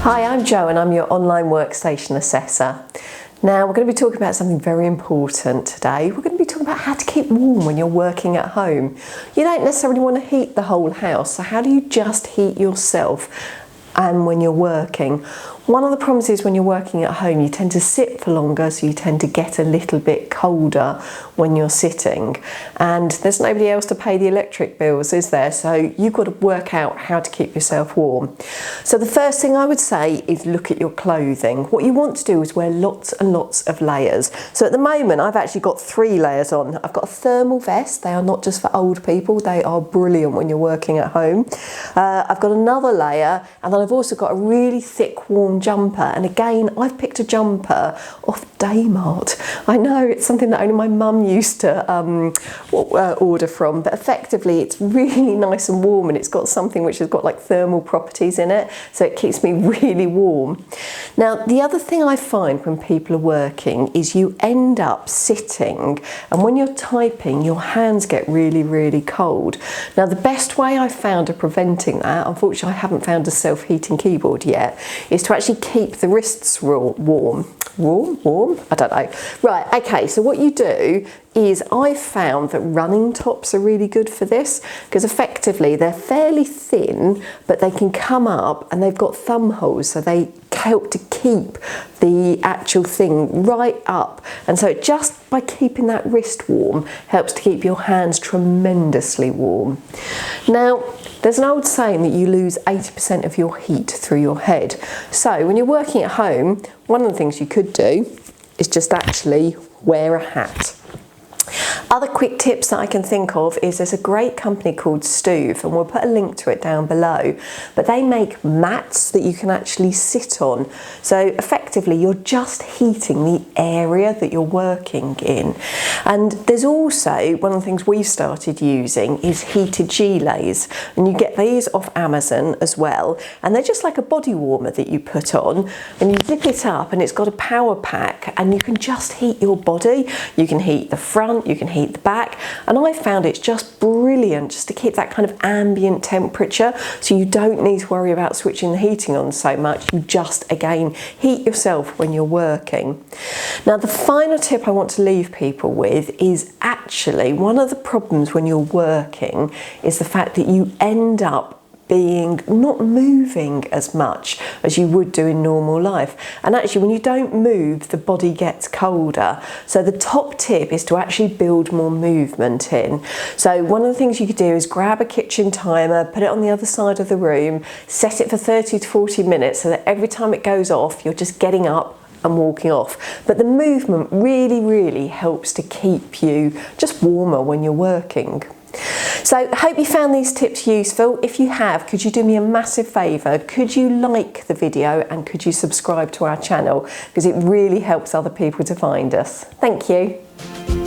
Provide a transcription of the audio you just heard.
Hi, I'm Jo and I'm your online workstation assessor. Now we're going to be talking about something very important today. We're going to be talking about how to keep warm when you're working at home. You don't necessarily want to heat the whole house, so how do you just heat yourself and when you're working? One of the problems is when you're working at home, you tend to sit for longer, so you tend to get a little bit colder when you're sitting. And there's nobody else to pay the electric bills, is there? So you've got to work out how to keep yourself warm. So the first thing I would say is look at your clothing. What you want to do is wear lots and lots of layers. So at the moment, I've actually got 3 layers on. I've got a thermal vest. They are not just for old people. They are brilliant when you're working at home. I've got another layer, and then I've also got a really thick, warm jumper. And again, I've picked a jumper off Daymart. I know it's something that only my mum used to order from, but effectively it's really nice and warm, and it's got something which has got like thermal properties in it, so it keeps me really warm. Now, the other thing I find when people are working is you end up sitting, and when you're typing, your hands get really, really cold. Now, the best way I've found of preventing that, unfortunately I haven't found a self-heating keyboard yet, is to actually keep the wrists warm. Warm? I don't know. Right, okay, so what you do is I've found that running tops are really good for this, because effectively they're fairly thin, but they can come up and they've got thumb holes, so they help to keep the actual thing right up. And so just by keeping that wrist warm helps to keep your hands tremendously warm. Now, there's an old saying that you lose 80% of your heat through your head. So when you're working at home, one of the things you could do is just actually wear a hat. Other quick tips that I can think of is there's a great company called Stuve, and we'll put a link to it down below, but they make mats that you can actually sit on. So effectively you're just heating the area that you're working in. And there's also, one of the things we've started using is heated gilets, and you get these off Amazon as well, and they're just like a body warmer that you put on, and you zip it up, and it's got a power pack, and you can just heat your body. You can heat the front, you can heat the back, and I found it's just brilliant just to keep that kind of ambient temperature, so you don't need to worry about switching the heating on so much. You just, again, heat yourself when you're working. Now, the final tip I want to leave people with is actually one of the problems when you're working is the fact that you end up not moving as much as you would do in normal life. And actually, when you don't move, the body gets colder. So the top tip is to actually build more movement in. So one of the things you could do is grab a kitchen timer, put it on the other side of the room, set it for 30 to 40 minutes so that every time it goes off, you're just getting up and walking off. But the movement really, really helps to keep you just warmer when you're working. So I hope you found these tips useful. If you have, could you do me a massive favour? Could you like the video and could you subscribe to our channel? Because it really helps other people to find us. Thank you.